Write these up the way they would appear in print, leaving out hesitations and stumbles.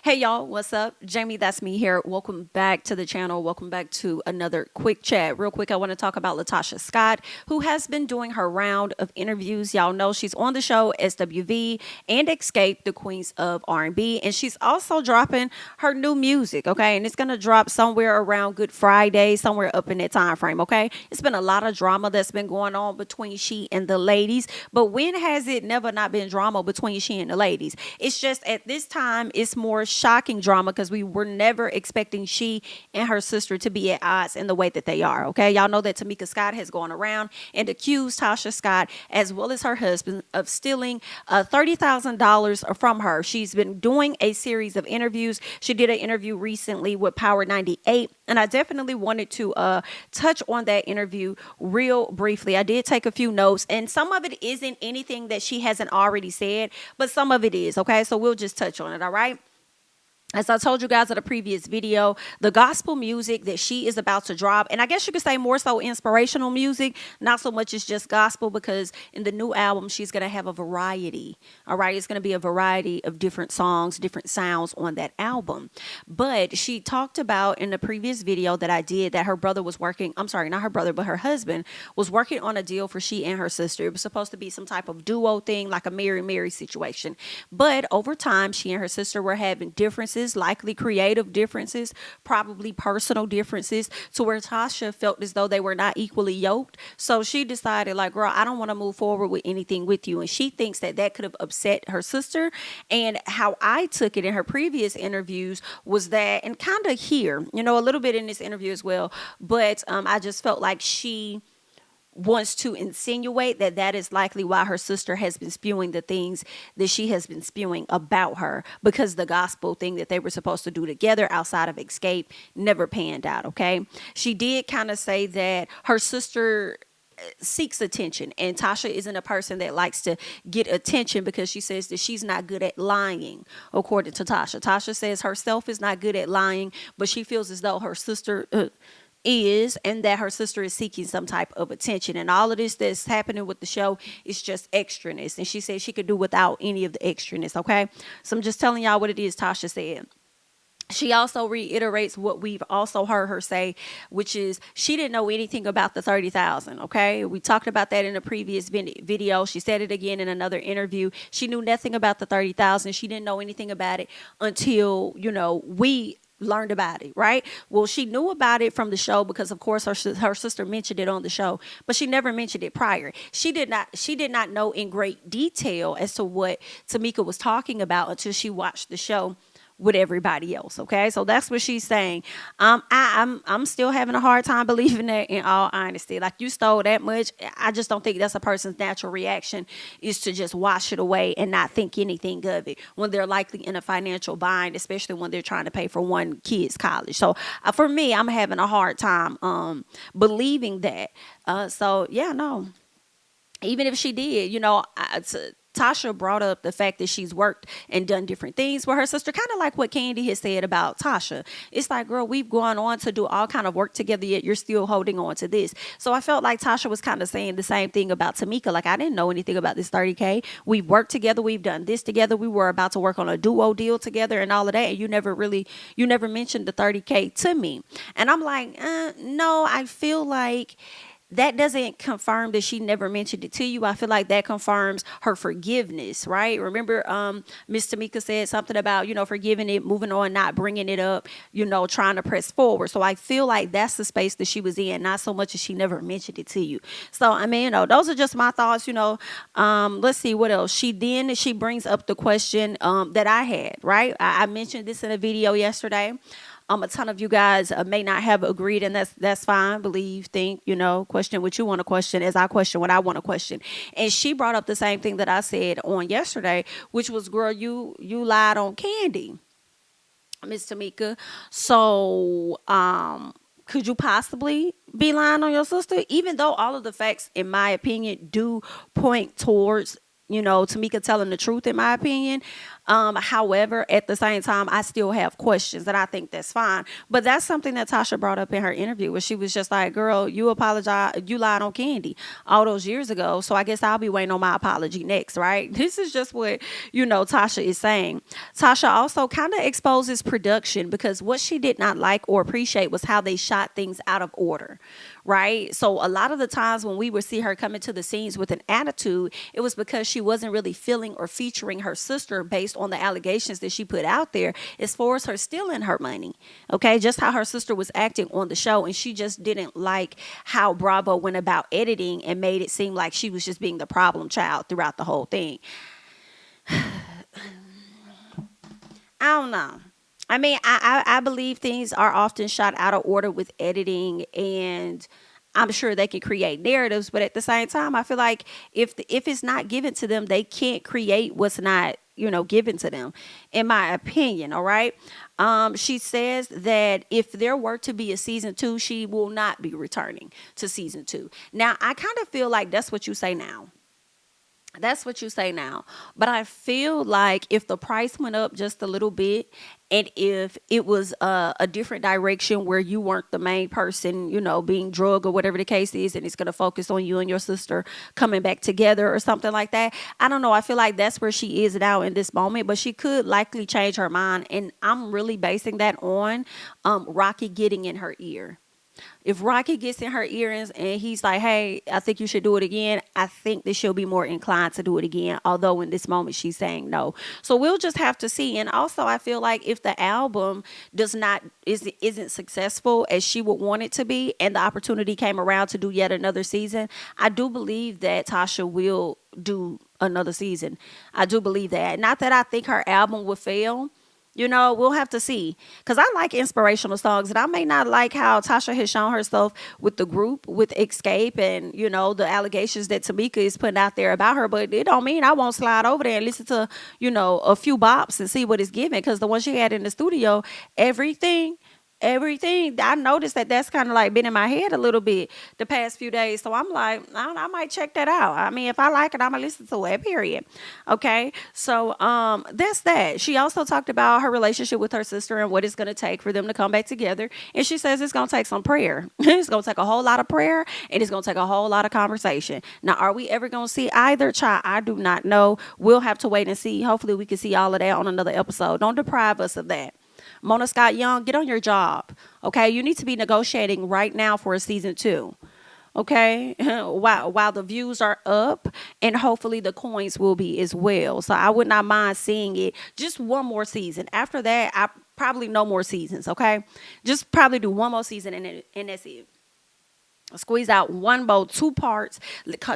Hey y'all, what's up? Jamie, that's me here. Welcome back to the channel. Welcome back to another quick chat. Real quick, I want to talk about LaTocha Scott, who has been doing her round of interviews. Y'all know she's on the show SWV and Xscape, the queens of R&B, and she's also dropping her new music, okay? And it's going to drop somewhere around Good Friday, somewhere up in that time frame, okay? It's been a lot of drama that's been going on between she and the ladies, but when has it never not been drama between she and the ladies? It's just at this time, it's more shocking drama because we were never expecting she and her sister to be at odds in the way that they are. Okay, y'all know that Tamika Scott has gone around and accused Tasha Scott as well as her husband of stealing $30,000 from her. She's been doing a series of interviews. She did an interview recently with Power 98, and I definitely wanted to touch on that interview real briefly. I did take a few notes, and some of it isn't anything that she hasn't already said, but some of it is. Okay, so we'll just touch on it. All right. As I told you guys in a previous video, the gospel music that she is about to drop, and I guess you could say more so inspirational music, not so much as just gospel, because in the new album, she's going to have a variety. All right. It's going to be a variety of different songs, different sounds on that album. But she talked about in the previous video that I did that her brother was working, I'm sorry, not her brother, but her husband was working on a deal for she and her sister. It was supposed to be some type of duo thing, like a Mary situation. But over time, she and her sister were having differences, likely creative differences, probably personal differences, to where Tasha felt as though they were not equally yoked. So she decided, like, girl, I don't want to move forward with anything with you. And she thinks that that could have upset her sister. And how I took it in her previous interviews was that, and kind of here, a little bit in this interview as well, but I just felt like she wants to insinuate that that is likely why her sister has been spewing the things that she has been spewing about her, because the gospel thing that they were supposed to do together outside of Xscape never panned out. Okay, she did kind of say that her sister seeks attention, and Tasha isn't a person that likes to get attention, because she says that she's not good at lying. According to Tasha says herself is not good at lying, but she feels as though her sister is, and that her sister is seeking some type of attention, and all of this that's happening with the show is just extraness, and she said she could do without any of the extraness. Okay, so I'm just telling y'all what it is Tasha said. She also reiterates what we've also heard her say, which is she didn't know anything about the 30,000. Okay, we talked about that in a previous video. She said it again in another interview. She knew nothing about the 30,000. She didn't know anything about it until we learned about it, right? Well, she knew about it from the show because, of course, her sister mentioned it on the show, but she never mentioned it prior. She did not know in great detail as to what Tamika was talking about until she watched the show with everybody else. Okay, so that's what she's saying. I'm still having a hard time believing that, in all honesty. Like, you stole that much. I just don't think that's a person's natural reaction, is to just wash it away and not think anything of it when they're likely in a financial bind, especially when they're trying to pay for one kid's college. So for me, I'm having a hard time believing that. So yeah, no, even if she did, Tasha brought up the fact that she's worked and done different things with her sister, kind of like what Kandi has said about Tasha. It's like, girl, we've gone on to do all kind of work together, yet you're still holding on to this. So I felt like Tasha was kind of saying the same thing about Tamika. Like, I didn't know anything about this 30K. We've worked together. We've done this together. We were about to work on a duo deal together and all of that. And you never mentioned the 30K to me. And I'm like, no, I feel like that doesn't confirm that she never mentioned it to you. I feel like that confirms her forgiveness, right? Remember, Miss Tamika said something about, forgiving it, moving on, not bringing it up, trying to press forward. So I feel like that's the space that she was in, not so much as she never mentioned it to you. So, I mean, those are just my thoughts, Let's see what else. She brings up the question that I had, right? I mentioned this in a video yesterday. A ton of you guys may not have agreed, and that's fine. Believe, think, question what you want to question as I question what I want to question. And she brought up the same thing that I said on yesterday, which was, girl, you lied on Kandi, Miss Tamika. So could you possibly be lying on your sister? Even though all of the facts, in my opinion, do point towards Tamika telling the truth, in my opinion, However, at the same time, I still have questions, and I think that's fine. But that's something that Tasha brought up in her interview, where she was just like, "Girl, you apologize. You lied on Kandi all those years ago. So I guess I'll be waiting on my apology next, right?" This is just what Tasha is saying. Tasha also kind of exposes production, because what she did not like or appreciate was how they shot things out of order, right? So a lot of the times when we would see her come into the scenes with an attitude, it was because she wasn't really feeling or featuring her sister based on the allegations that she put out there as far as her stealing her money. Okay, just how her sister was acting on the show, and she just didn't like how Bravo went about editing and made it seem like she was just being the problem child throughout the whole thing. I don't know. I mean, I believe things are often shot out of order with editing, and I'm sure they can create narratives, but at the same time, I feel like if it's not given to them, they can't create what's not given to them, in my opinion. All right. She says that if there were to be a season 2, she will not be returning to season 2. Now, I kind of feel like that's what you say now. That's what you say now. But I feel like if the price went up just a little bit, and if it was a different direction where you weren't the main person, being drugged or whatever the case is, and it's going to focus on you and your sister coming back together or something like that. I don't know. I feel like that's where she is now in this moment, but she could likely change her mind. And I'm really basing that on Rocky getting in her ear. If Rocky gets in her earrings and he's like, "Hey, I think you should do it again," I think that she'll be more inclined to do it again. Although in this moment she's saying no. So we'll just have to see. And also, I feel like if the album isn't successful as she would want it to be, and the opportunity came around to do yet another season, I do believe that Tasha will do another season. I do believe that. Not that I think her album will fail. We'll have to see. Because I like inspirational songs, and I may not like how Tasha has shown herself with the group, with Xscape, and, the allegations that Tamika is putting out there about her. But it don't mean I won't slide over there and listen to, a few bops and see what it's giving. Because the one she had in the studio, everything I noticed that's kind of like been in my head a little bit the past few days. So I'm like, I might check that out. I mean, if I like it, I'm gonna listen to it, period. Okay. So that's that. She also talked about her relationship with her sister and what it's gonna take for them to come back together. And she says it's gonna take some prayer. It's gonna take a whole lot of prayer, and it's gonna take a whole lot of conversation. Now, are we ever gonna see either? Child, I do not know. We'll have to wait and see. Hopefully we can see all of that on another episode. Don't deprive us of that. Mona Scott Young, get on your job. Okay, you need to be negotiating right now for a season 2. Okay, while the views are up, and hopefully the coins will be as well. So I would not mind seeing it just one more season. After that, I probably no more seasons. Okay, just probably do one more season, and that's it. Squeeze out one bowl, 2 parts.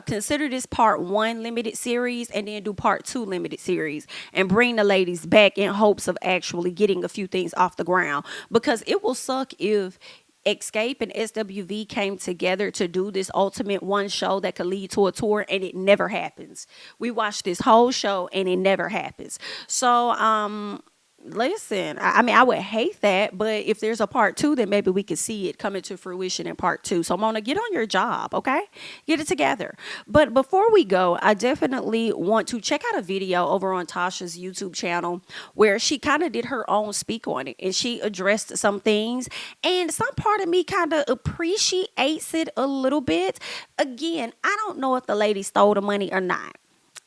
Consider this part 1 limited series, and then do part 2 limited series, and bring the ladies back in hopes of actually getting a few things off the ground. Because it will suck if Xscape and SWV came together to do this ultimate one show that could lead to a tour, and it never happens. We watched this whole show and it never happens. So listen, I mean, I would hate that, but if there's a part 2, then maybe we could see it coming to fruition in part 2. So Mona, get on your job, okay? Get it together. But before we go, I definitely want to check out a video over on Tasha's YouTube channel where she kind of did her own speak on it, and she addressed some things, and some part of me kind of appreciates it a little bit. Again, I don't know if the lady stole the money or not.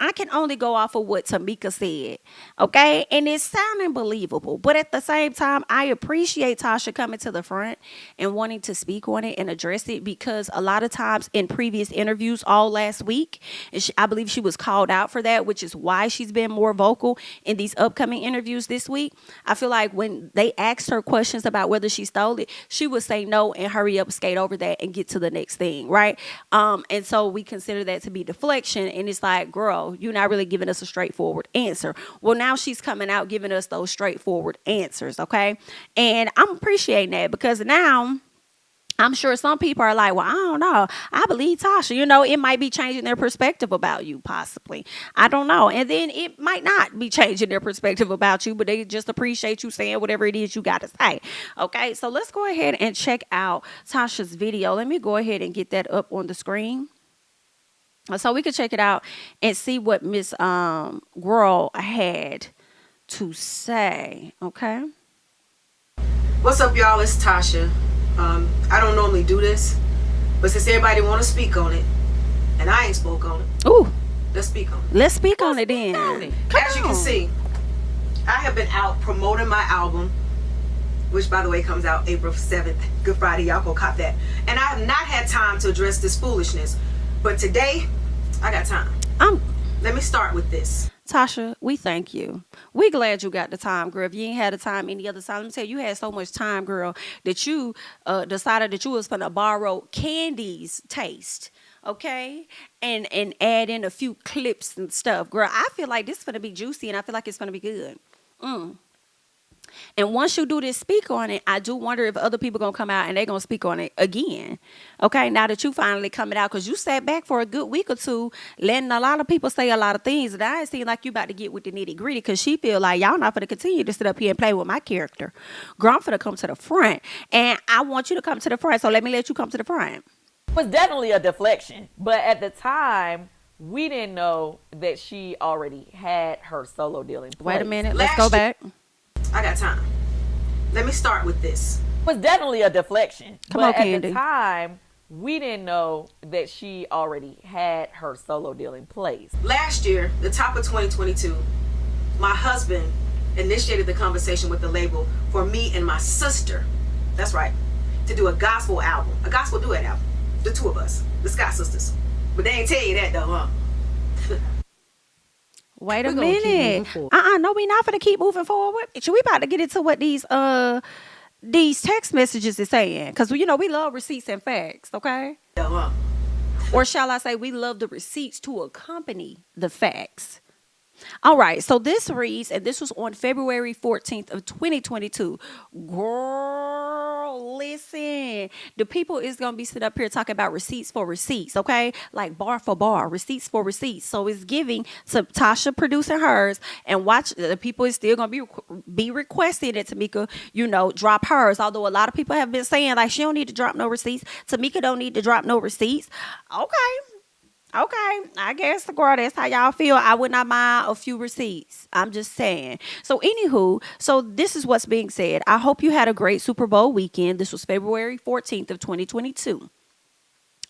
I can only go off of what Tamika said, okay? And it's sounding believable. But at the same time, I appreciate Tasha coming to the front and wanting to speak on it and address it, because a lot of times in previous interviews all last week, and I believe she was called out for that, which is why she's been more vocal in these upcoming interviews this week. I feel like when they asked her questions about whether she stole it, she would say no and hurry up, skate over that, and get to the next thing, right? And so we consider that to be deflection, and it's like, girl, you're not really giving us a straightforward answer. Well, now she's coming out giving us those straightforward answers, okay? And I'm appreciating that, because now I'm sure some people are like, well, I don't know. I believe Tasha. It might be changing their perspective about you, possibly. I don't know. And then it might not be changing their perspective about you, but they just appreciate you saying whatever it is you got to say. Okay, so let's go ahead and check out Tasha's video. Let me go ahead and get that up on the screen, so we could check it out and see what Miss Girl had to say. Okay. What's up, y'all? It's Tasha. I don't normally do this, but since everybody want to speak on it, and I ain't spoke on it, Ooh, let's speak on it. let's speak on it then. As you can see, I have been out promoting my album, which, by the way, comes out April 7th. Good Friday. Y'all go cop that. And I have not had time to address this foolishness. But today, I got time. Let me start with this. Tasha, we thank you. We glad you got the time, girl. If you ain't had the time any other time, let me tell you, you had so much time, girl, that you decided that you was going to borrow Candy's taste, okay? And add in a few clips and stuff. Girl, I feel like this is going to be juicy, and I feel like it's going to be good. And once you do this, speak on it, I do wonder if other people going to come out and they're going to speak on it again. Okay, now that you finally coming out, because you sat back for a good week or two, letting a lot of people say a lot of things, and I seem like you about to get with the nitty gritty, because she feel like y'all not going to continue to sit up here and play with my character. Girl, I'm going to come to the front, and I want you to come to the front, so let me let you come to the front. It was definitely a deflection, but at the time, we didn't know that she already had her solo deal in place. Wait a minute, let's go back. I got time. Let me start with this. It was definitely a deflection. Come on, Kandi. At the time, we didn't know that she already had her solo deal in place. Last year, the top of 2022, my husband initiated the conversation with the label for me and my sister, that's right, to do a gospel album, a gospel duet album. The two of us, the Scott sisters. But they ain't tell you that though, huh? Wait a minute. No, we not gonna keep moving forward. We about to get into what these text messages is saying, because we love receipts and facts, okay? Or shall I say, we love the receipts to accompany the facts. All right, so this reads, and this was on February 14th of 2022. Girl, listen. The people is going to be sitting up here talking about receipts for receipts, okay? Like bar for bar, receipts for receipts. So it's giving to Tasha producing hers, and watch, the people is still going to be requesting that Tamika, drop hers. Although a lot of people have been saying, like, she don't need to drop no receipts. Tamika don't need to drop no receipts. Okay, I guess, girl, that's how y'all feel. I would not mind a few receipts. I'm just saying. So, anywho, this is what's being said. I hope you had a great Super Bowl weekend. This was February 14th of 2022.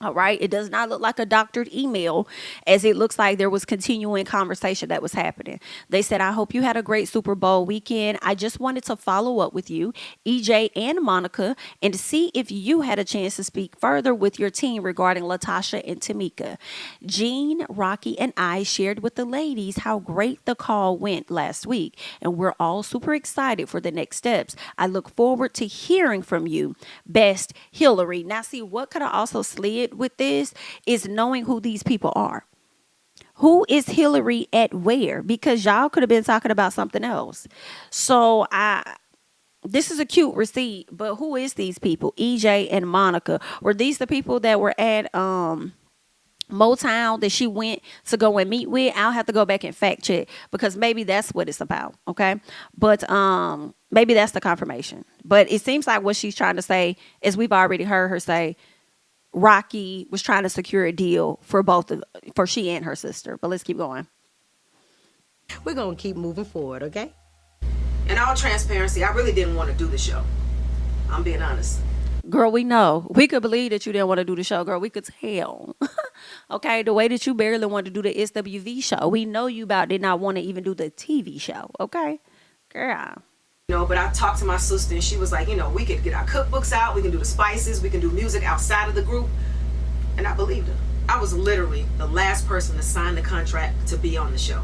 All right. It does not look like a doctored email, as it looks like there was continuing conversation that was happening. They said, I hope you had a great Super Bowl weekend. I just wanted to follow up with you, EJ and Monica, and to see if you had a chance to speak further with your team regarding LaTocha and Tamika. Jean, Rocky, and I shared with the ladies how great the call went last week, and we're all super excited for the next steps. I look forward to hearing from you. Best, Hillary. Now, see, what could I also slid with this is knowing who these people are. Who is Hillary at where? Because y'all could have been talking about something else. So this is a cute receipt, but who is these people? EJ and Monica. Were these the people that were at Motown that she went to go and meet with? I'll have to go back and fact check, because maybe that's what it's about. Okay. But maybe that's the confirmation. But it seems like what she's trying to say is, we've already heard her say Rocky was trying to secure a deal for for she and her sister. But let's keep going. We're going to keep moving forward, okay? In all transparency, I really didn't want to do the show. I'm being honest. Girl, we know. We could believe that you didn't want to do the show, girl. We could tell. Okay, the way that you barely wanted to do the SWV show. We know you did not want to even do the TV show, okay? Girl. But I talked to my sister, and she was like, we could get our cookbooks out, we can do the spices, we can do music outside of the group. And I believed her. I was literally the last person to sign the contract to be on the show.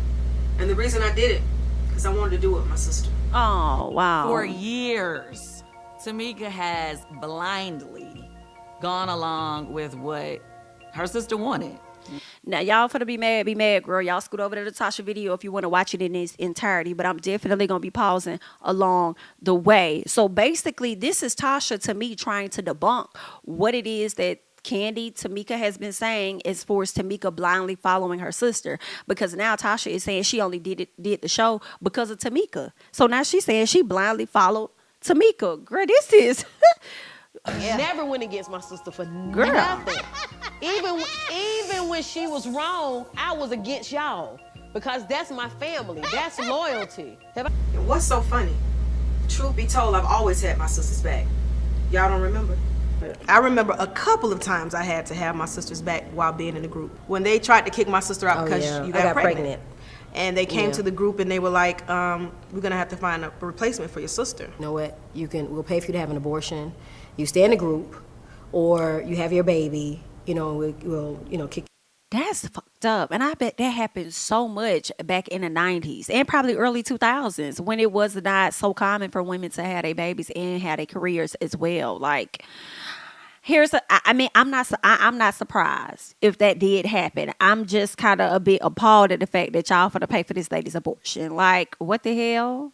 And the reason I did it, because I wanted to do it with my sister. Oh, wow. For years, Tamika has blindly gone along with what her sister wanted. Now, y'all finna be mad, girl. Y'all scoot over to the Tasha video if you want to watch it in its entirety, but I'm definitely going to be pausing along the way. So basically, this is Tasha, to me, trying to debunk what it is that Tamika has been saying as far as Tamika blindly following her sister, because now Tasha is saying she only did the show because of Tamika. So now she's saying she blindly followed Tamika. Girl, this is... Never went against my sister for nothing. Even when she was wrong, I was against y'all. because that's my family. That's loyalty. Have I- And what's so funny? Truth be told, I've always had my sister's back. Y'all don't remember? I remember a couple of times I had to have my sister's back while being in the group. When they tried to kick my sister out because you got pregnant. And they came to the group and they were like, we're gonna have to find a replacement for your sister. You know what? We'll pay for you to have an abortion. You stay in the group, or you have your baby. You know, we'll kick. That's fucked up. And I bet that happened so much back in the 90s and probably early 2000s when it was not so common for women to have their babies and have their careers as well. Like, I'm not surprised if that did happen. I'm just kind of a bit appalled at the fact that y'all for to pay for this lady's abortion. Like, what the hell?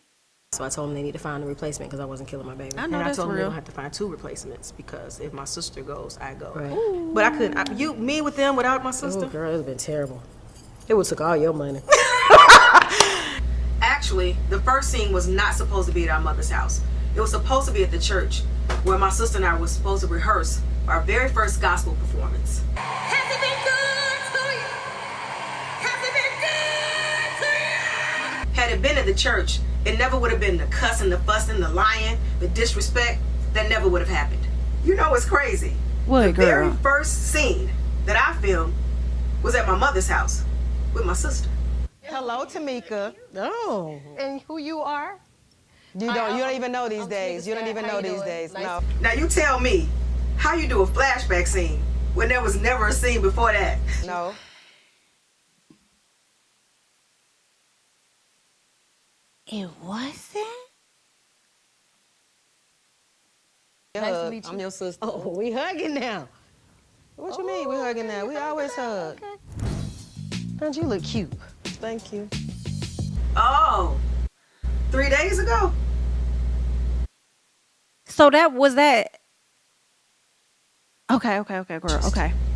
So I told them they need to find a replacement because I wasn't killing my baby. I know And that's I told them they real. don't have to find 2 replacements because if my sister goes, I go. Right. But I couldn't. Me with them without my sister. Oh, girl, it's been terrible. It would took all your money. Actually, the first scene was not supposed to be at our mother's house. It was supposed to be at the church where my sister and I were supposed to rehearse our very first gospel performance. Has it been good to you? Has it been good to you? Had it been at the church, it never would have been the cussing, the fussing, the lying, the disrespect. That never would have happened. You know what's crazy? What, the girl? very first scene that I filmed was at my mother's house with my sister. Hello, Tamika. Oh. And who you are? You don't even know these days. You don't even know these days. No. Now you tell me, how you do a flashback scene when there was never a scene before that? No. It wasn't? Nice to meet you. I'm your sister. Oh, we hugging now. What you mean we hugging now? We always hug. Don't you look cute? Thank you. Oh, 3 days ago? So was that. Okay, girl.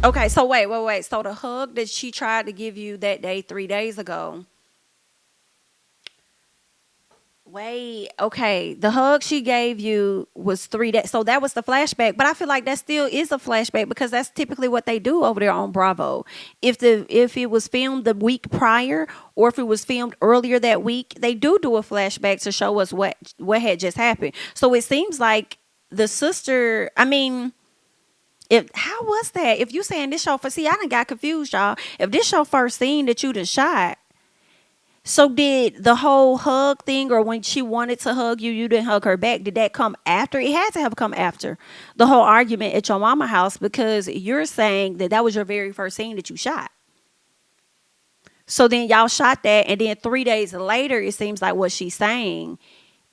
Okay, so wait. So the hug that she tried to give you that day 3 days ago. Wait, okay. The hug she gave you was 3 days. So that was the flashback. But I feel like that still is a flashback because that's typically what they do over there on Bravo. If it was filmed the week prior or if it was filmed earlier that week, they do a flashback to show us what had just happened. So it seems like the sister, how was that? If you saying this show I done got confused, y'all. If this your first scene that you done shot, so did the whole hug thing, or when she wanted to hug you, you didn't hug her back? Did that come after? It had to have come after the whole argument at your mama's house because you're saying that was your very first scene that you shot. So then y'all shot that, and then 3 days later, it seems like what she's saying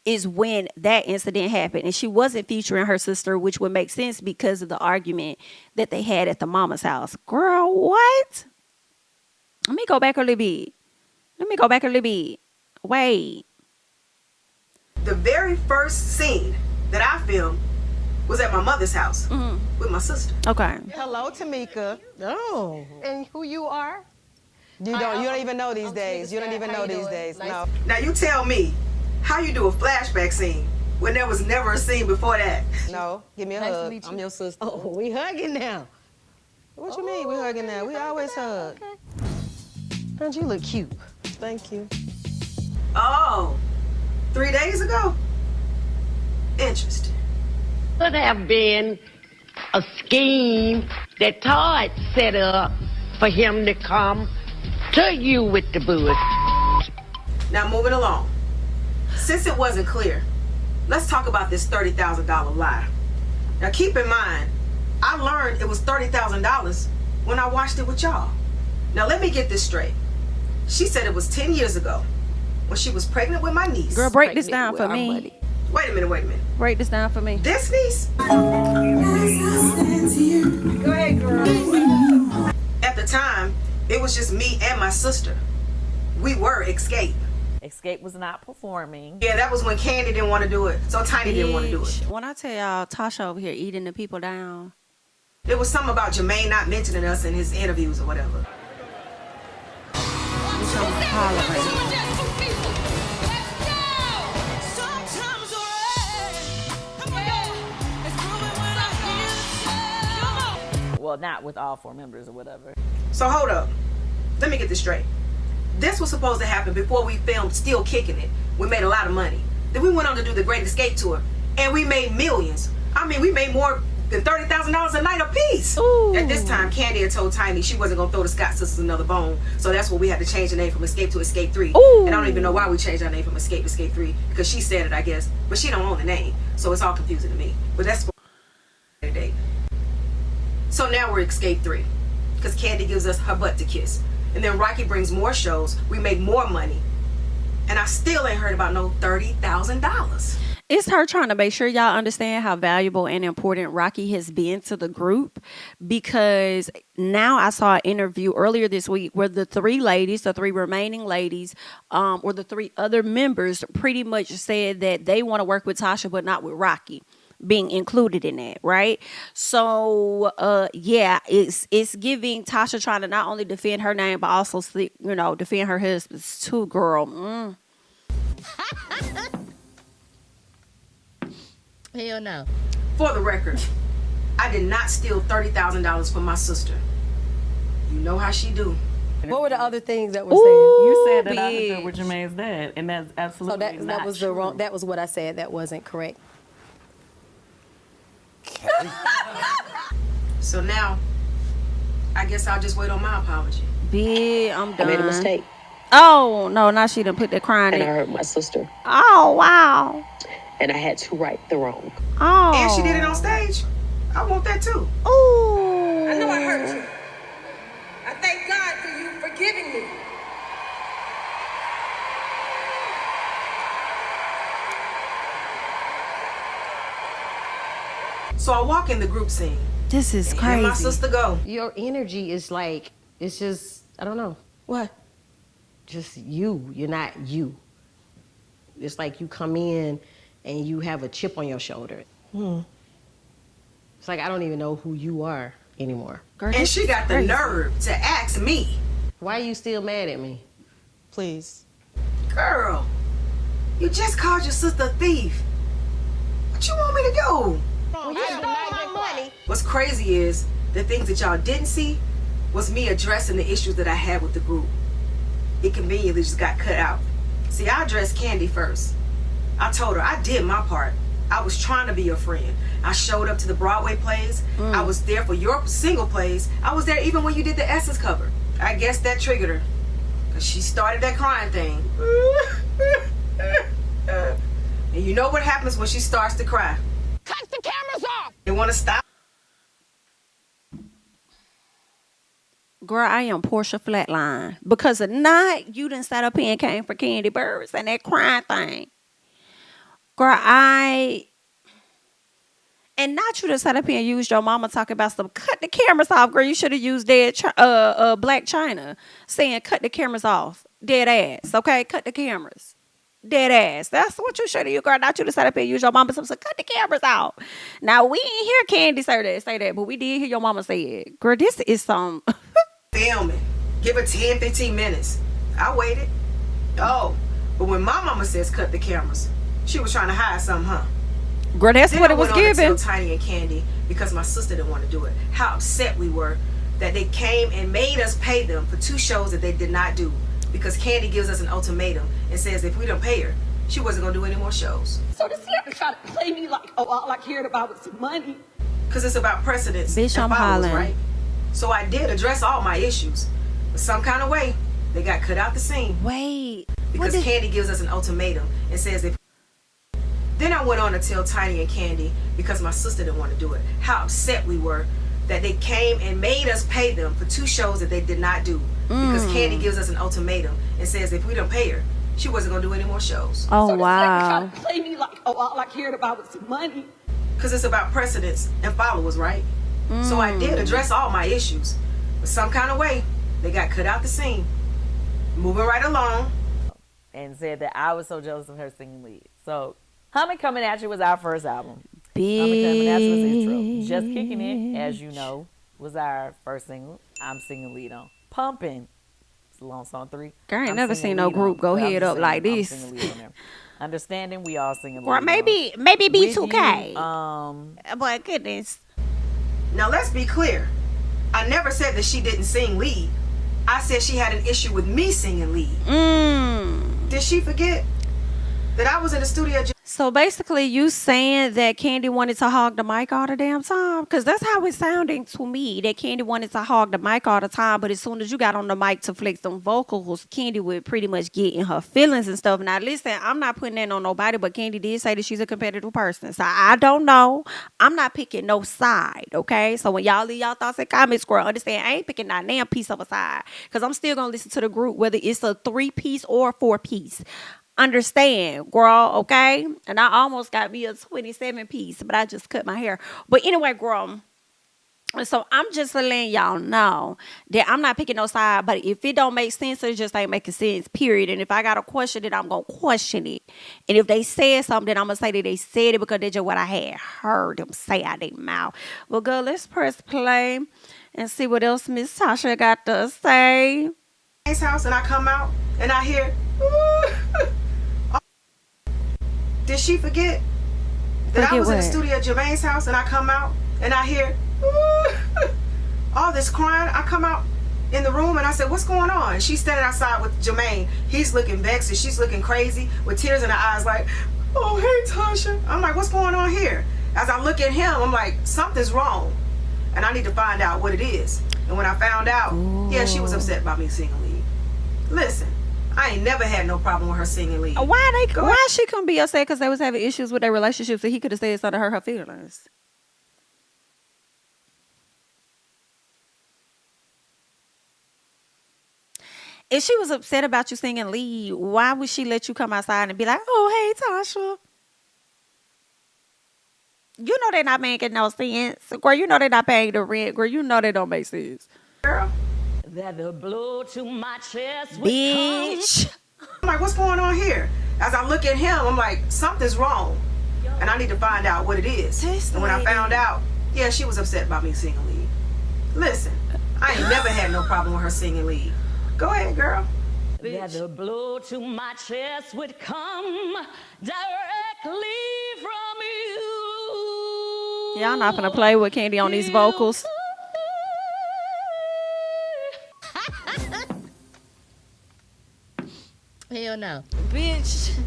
is when that incident happened. And she wasn't featuring her sister, which would make sense because of the argument that they had at the mama's house. Girl, what? Let me go back a little bit. Wait. The very first scene that I filmed was at my mother's house with my sister. Okay. Hello, Tamika. Oh. And who you are? You don't even know these days. You don't even know these days. No. Now you tell me, how you do a flashback scene when there was never a scene before that? No. Give me a hug. I'm your sister. Oh, we hugging now. What you mean we hugging now? We always hug. Don't you look cute? Thank you. Oh, 3 days ago? Interesting. Could have been a scheme that Todd set up for him to come to you with the bush. Now moving along. Since it wasn't clear, let's talk about this $30,000 lie. Now keep in mind, I learned it was $30,000 when I watched it with y'all. Now let me get this straight. She said it was 10 years ago when she was pregnant with my niece. Girl, break this down for me. Wait a minute. Break this down for me. This niece? Go ahead, girl. At the time, it was just me and my sister. We were Xscape. Xscape was not performing. Yeah, that was when Kandi didn't want to do it. So Tiny didn't want to do it. When I tell y'all, Tocha over here eating the people down. There was something about Jermaine not mentioning us in his interviews or whatever. Well, not with all 4 members or whatever. So hold up. Let me get this straight. this was supposed to happen before we filmed Still Kicking It. We made a lot of money. Then we went on to do the Great Escape Tour, and we made millions. I mean, we made more than $30,000 a night a piece. Ooh. At this time, Kandi had told Tiny she wasn't gonna throw the Scott sisters another bone, so that's what we had to change the name from Xscape to Xscape 3. Ooh. And I don't even know why we changed our name from Xscape to Xscape 3, because she said it, I guess, but she don't own the name, so it's all confusing to me. But that's for today. So now we're Xscape 3, because Kandi gives us her butt to kiss, and then Rocky brings more shows. We make more money, and I still ain't heard about no $30,000. It's her trying to make sure y'all understand how valuable and important Rocky has been to the group, because now I saw an interview earlier this week where the three remaining ladies, or the three other members pretty much said that they want to work with Tocha, but not with Rocky being included in that, right? So, yeah, it's giving Tocha trying to not only defend her name, but also, defend her husband's too, girl. Hell no. For the record, I did not steal $30,000 from my sister. You know how she do. What were the other things that were said? You said that I bitch. understood what Jermaine's dad, and that's So absolutely that not was true. the wrong. That was what I said. That wasn't correct. So now, I guess I'll just wait on my apology. I'm done. I made a mistake, Oh, no, now she done put that crying and I in. hurt my sister, Oh, wow. and I had to right the wrong. Oh. And she did it on stage. I want that too. Ooh. I know I hurt you. I thank God for you forgiving me. So I walk in the group scene. This is And crazy. my sister go. Your energy is like, it's just, I don't know. What? Just you. You're not you. It's like you come in and you have a chip on your shoulder. It's like I don't even know who you are anymore. Girl, And this she is got the crazy. nerve to ask me, Why are you still mad at me? Please. girl, you just called your sister a thief. What you want me to do? What's crazy is the things that y'all didn't see was me addressing the issues that I had with the group. It conveniently just got cut out. See, I addressed Kandi first. I told her I did my part. I was trying to be your friend. I showed up to the Broadway plays. I was there for your single plays. I was there even when you did the Essence cover. I guess that triggered her, 'cause she started that crying thing. And you know what happens when she starts to cry? Cut the cameras off! They want to stop. Girl, I am Porsha Flatline. Because of not, you done sat up here and came for Kandi Burruss and that crying thing. Girl, and not you just sat up here and used your mama talking about some cut the cameras off, girl. You should have used Black China saying cut the cameras off. Dead ass, okay? Cut the cameras. Dead ass. That's what you should have used, girl. Not you just sat up here and used your mama some cut the cameras off. Now, we ain't hear Kandi say that, but we did hear your mama say it. Girl, this is some... Filming. Give her 10, 15 minutes. I waited. Oh, but when my mama says cut the cameras, she was trying to hide something, huh? Girl, that's Then what I it was went on to given. tell Tiny and Kandi, because my sister didn't want to do it, how upset we were that they came and made us pay them for 2 shows that they did not do, because Kandi gives us an ultimatum and says if we don't pay her, she wasn't going to do any more shows. So this nigga trying to play me like, oh, all I cared about was money. Because it's about precedence Bitch, and I'm followers, hollering. right? So I did address all my issues. But some kind of way, they got cut out the scene. Wait. Because Kandi gives us an ultimatum and says if... Then I went on to tell Tiny and Kandi, because my sister didn't want to do it, how upset we were that they came and made us pay them for 2 shows that they did not do. Because Kandi gives us an ultimatum and says if we don't pay her, she wasn't going to do any more shows. Oh, So this nigga wow. trying to play me like, oh, all I cared about was money. Because it's about precedence and followers, right? So I did address all my issues. But some kind of way, they got cut out the scene. Moving right along. And said that I was so jealous of her singing lead. So, Humming Coming At You was our first album. Bitch. Humming Coming At You was the intro. Just Kicking It, as you know, was our first single. I'm singing lead on. Pumping. It's a long song 3. Girl, I ain't I'm never singing seen no lead group on, go but I'm head just up like saying, I'm this. singing lead on there. Understanding, we all singing lead Or on. maybe With B2K. You, Boy, goodness. Now let's be clear. I never said that she didn't sing lead. I said she had an issue with me singing lead. Did she forget that I was in the studio? So basically, you saying that Kandi wanted to hog the mic all the damn time? Because that's how it's sounding to me, that Kandi wanted to hog the mic all the time, but as soon as you got on the mic to flex them vocals, Kandi would pretty much get in her feelings and stuff. Now, listen, I'm not putting that on nobody, but Kandi did say that she's a competitive person. So I don't know. I'm not picking no side, okay? So when y'all leave y'all thoughts and comments, girl, understand, I ain't picking that damn piece of a side. Because I'm still going to listen to the group, whether it's a 3-piece or a 4-piece. Understand, girl, okay? And I almost got me a 27-piece, but I just cut my hair. But anyway, girl, so I'm just letting y'all know that I'm not picking no side, but if it don't make sense, it just ain't making sense, period. And if I got to question it, I'm going to question it. And if they said something, then I'm going to say that they said it because that's just what I had heard them say out their mouth. Well, girl, let's press play and see what else Miss Tasha got to say. House, and I come out and I hear, did she forget that I was in the studio at Jermaine's house and I come out and I hear all this crying? I come out in the room and I said, what's going on? And she's standing outside with Jermaine. He's looking vexed and she's looking crazy with tears in her eyes like, oh, hey, Tasha. I'm like, what's going on here? As I look at him, I'm like, something's wrong. And I need to find out what it is. And when I found out, yeah, she was upset about me singing lead. Listen, I ain't never had no problem with her singing lead. Why she couldn't be upset because they was having issues with their relationship, so he could have said something to hurt her feelings? If she was upset about you singing lead, why would she let you come outside and be like, oh, hey, Tasha? You know they're not making no sense. Girl, you know they're not paying the rent. Girl, you know they don't make sense. Girl. That the blow to my chest Bitch. I'm like, what's going on here? As I look at him, I'm like, something's wrong. And I need to find out what it is. And when I found out, yeah, she was upset about me singing lead. Listen, I ain't never had no problem with her singing lead. Go ahead, girl. That the blow to my chest would come directly from you. Y'all not gonna play with Kandi on these vocals. Hell no. Bitch.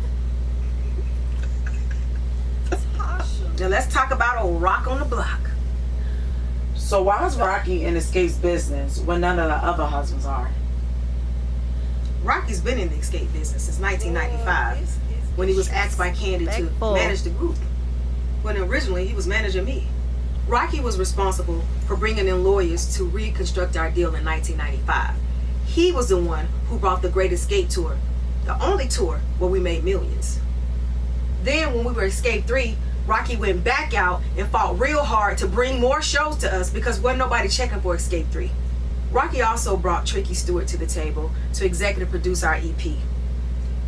Now let's talk about old Rock on the Block. So why is Rocky in Xscape's business when none of the other husbands are? Rocky's been in the Xscape business since 1995 when he was asked by Kandi to manage the group. When originally he was managing me. Rocky was responsible for bringing in lawyers to reconstruct our deal in 1995. He was the one who brought the Great Xscape tour, the only tour where we made millions. Then when we were Xscape 3, Rocky went back out and fought real hard to bring more shows to us because wasn't nobody checking for Xscape 3. Rocky also brought Tricky Stewart to the table to executive produce our EP.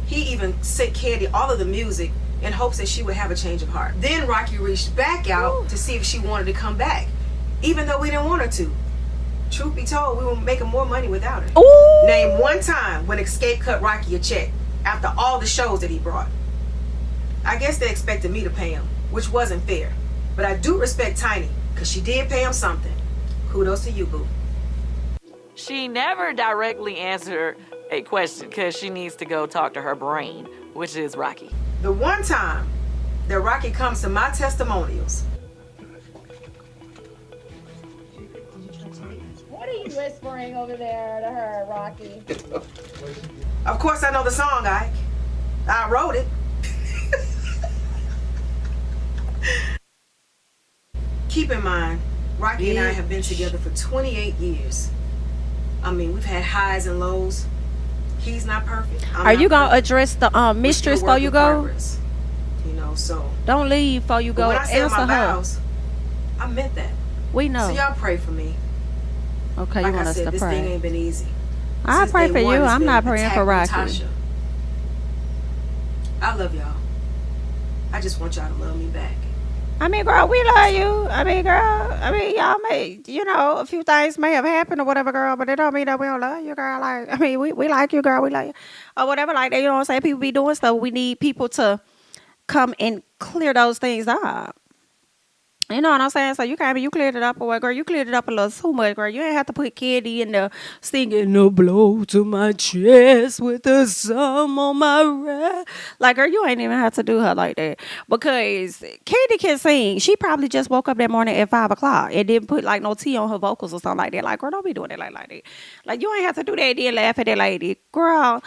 He even sent Kandi all of the music in hopes that she would have a change of heart. Then Rocky reached back out to see if she wanted to come back, even though we didn't want her to. Truth be told, we were making more money without her. Ooh. Name one time when Xscape cut Rocky a check after all the shows that he brought. I guess they expected me to pay him, which wasn't fair. But I do respect Tiny, because she did pay him something. Kudos to you, boo. She never directly answered a question because she needs to go talk to her brain, which is Rocky. The one time that Rocky comes to my testimonials. What are you whispering over there to her, Rocky? Of course I know the song, Ike. I wrote it. Keep in mind, Rocky and I have been together for 28 years. I mean, we've had highs and lows. He's not perfect. Are you gonna address the mistress before you go? You know, so don't leave before you go. When I said Answer my her. vows, I meant that. We know. So y'all pray for me. Okay, like you want I us said, to this pray. thing ain't been easy. I Since pray day for one, you. it's I'm been not praying for attack Rocky. Natasha. I love y'all. I just want y'all to love me back. I mean, girl, we love you. I mean, girl, y'all may, a few things may have happened or whatever, girl, but it don't mean that we don't love you, girl. Like, I mean, we like you, girl. We love you. Or whatever, like, you know what I'm saying? People be doing stuff. We need people to come and clear those things up. You know what I'm saying? So you cleared it up away, girl. You cleared it up a little too much, girl. You ain't have to put Kandi in the singing no blow to my chest with the sum on my rest. Like, girl, you ain't even have to do her like that. Because Kandi can sing. She probably just woke up that morning at 5 o'clock and didn't put like no tea on her vocals or something like that. Like, girl, don't be doing it like that. Like, you ain't have to do that and then laugh at that lady. Girl,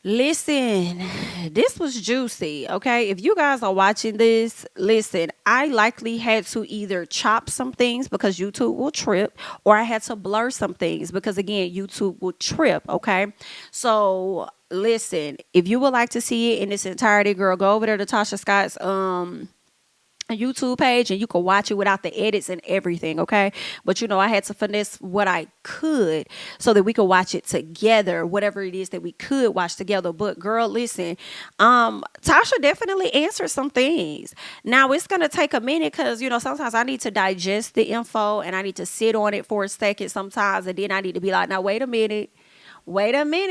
listen, this was juicy, okay? If you guys are watching this, listen, I likely had to either chop some things because YouTube will trip, or I had to blur some things because, again, YouTube will trip, okay? So, listen, if you would like to see it in its entirety, girl, go over there to Tasha Scott's YouTube page and you can watch it without the edits and everything, okay? But you know, I had to finesse what I could so that we could watch it together, whatever it is that we could watch together. But girl, listen, Tasha definitely answered some things. Now it's gonna take a minute because you know sometimes I need to digest the info and I need to sit on it for a second sometimes, and then I need to be like, now wait a minute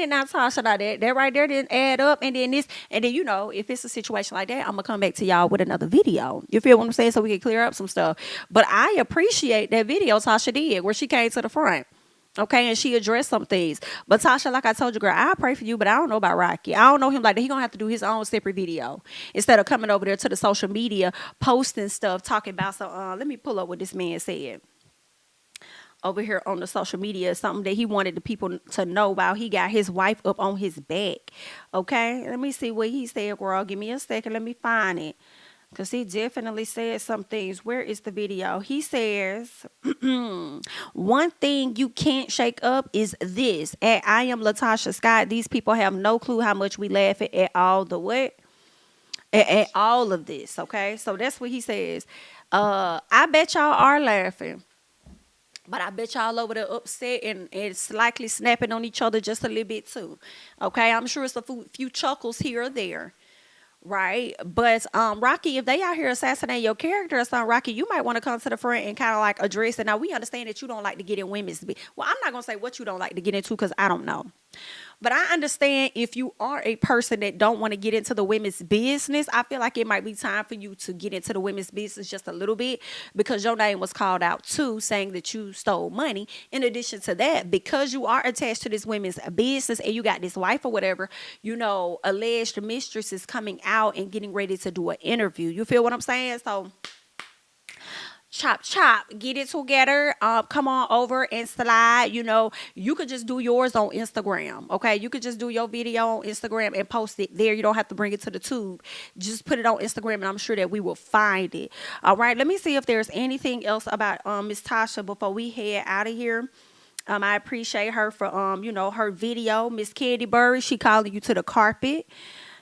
now, Tasha, now that right there didn't add up, and then this, and then, you know, if it's a situation like that, I'm gonna come back to y'all with another video. You feel what I'm saying? So we can clear up some stuff. But I appreciate that video Tasha did where she came to the front, okay, and she addressed some things. But Tasha, like I told you, girl, I pray for you, but I don't know about Rocky. I don't know him like that. He gonna have to do his own separate video instead of coming over there to the social media, posting stuff, talking about some, let me pull up what this man said over here on the social media, something that he wanted the people to know about. He got his wife up on his back. Okay, let me see what he said, girl. Give me a second. Let me find it. Because he definitely said some things. Where is the video? He says, one thing you can't shake up is this. At I am LaTocha Scott, these people have no clue how much we laugh at all the what? At all of this, okay? So that's what he says. I bet y'all are laughing. But I bet y'all over there upset and it's likely snapping on each other just a little bit too. Okay, I'm sure it's a few chuckles here or there. Right? But Rocky, if they out here assassinating your character or something, Rocky, you might want to come to the front and kind of like address it. Now, we understand that you don't like to get in women's business. Well, I'm not going to say what you don't like to get into because I don't know. But I understand if you are a person that don't want to get into the women's business, I feel like it might be time for you to get into the women's business just a little bit because your name was called out too, saying that you stole money. In addition to that, because you are attached to this women's business and you got this wife or whatever, you know, alleged mistress is coming out and getting ready to do an interview. You feel what I'm saying? So chop, get it together. Come on over and slide. You know, you could just do yours on Instagram. Okay, you could just do your video on Instagram and post it there. You don't have to bring it to the tube. Just put it on Instagram and I'm sure that we will find it. All right, let me see if there's anything else about Miss Tasha before we head out of here. I appreciate her for you know, her video. Miss Kandi Burruss, she calling you to the carpet.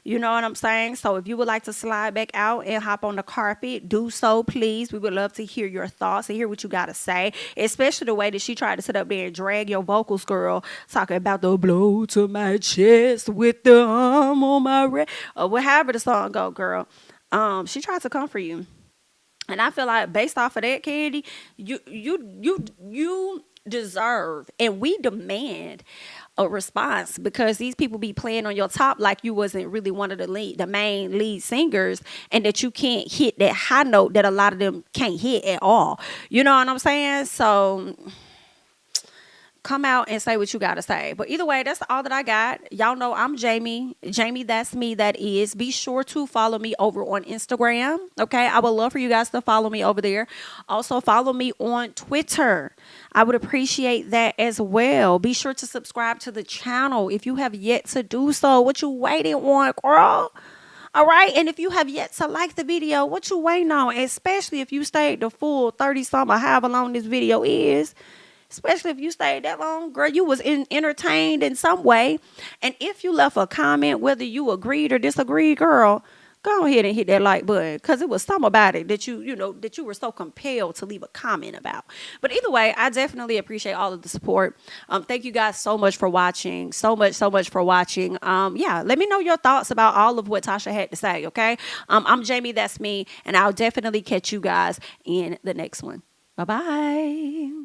You know what I'm saying? So if you would like to slide back out and hop on the carpet, do so, please. We would love to hear your thoughts and hear what you got to say, especially the way that she tried to sit up there and drag your vocals, girl, talking about the blow to my chest with the arm on my red, or however the song go, girl. She tried to come for you. And I feel like based off of that, Kandi, you deserve and we demand a response because these people be playing on your top like you wasn't really one of the main lead singers and that you can't hit that high note that a lot of them can't hit at all. You know what I'm saying? So come out and say what you got to say. But either way, that's all that I got. Y'all know I'm Jamie. Jamie, that's me, that is. Be sure to follow me over on Instagram. Okay, I would love for you guys to follow me over there. Also, follow me on Twitter. I would appreciate that as well. Be sure to subscribe to the channel if you have yet to do so. What you waiting on, girl? All right, and if you have yet to like the video, what you waiting on? Especially if you stayed the full 30-something or however long this video is. Especially if you stayed that long, girl, you was entertained in some way. And if you left a comment, whether you agreed or disagreed, girl, go ahead and hit that like button. Because it was something about it that you were so compelled to leave a comment about. But either way, I definitely appreciate all of the support. Thank you guys so much for watching. So much for watching. Yeah, let me know your thoughts about all of what Tasha had to say, okay? I'm Jamie, that's me. And I'll definitely catch you guys in the next one. Bye-bye.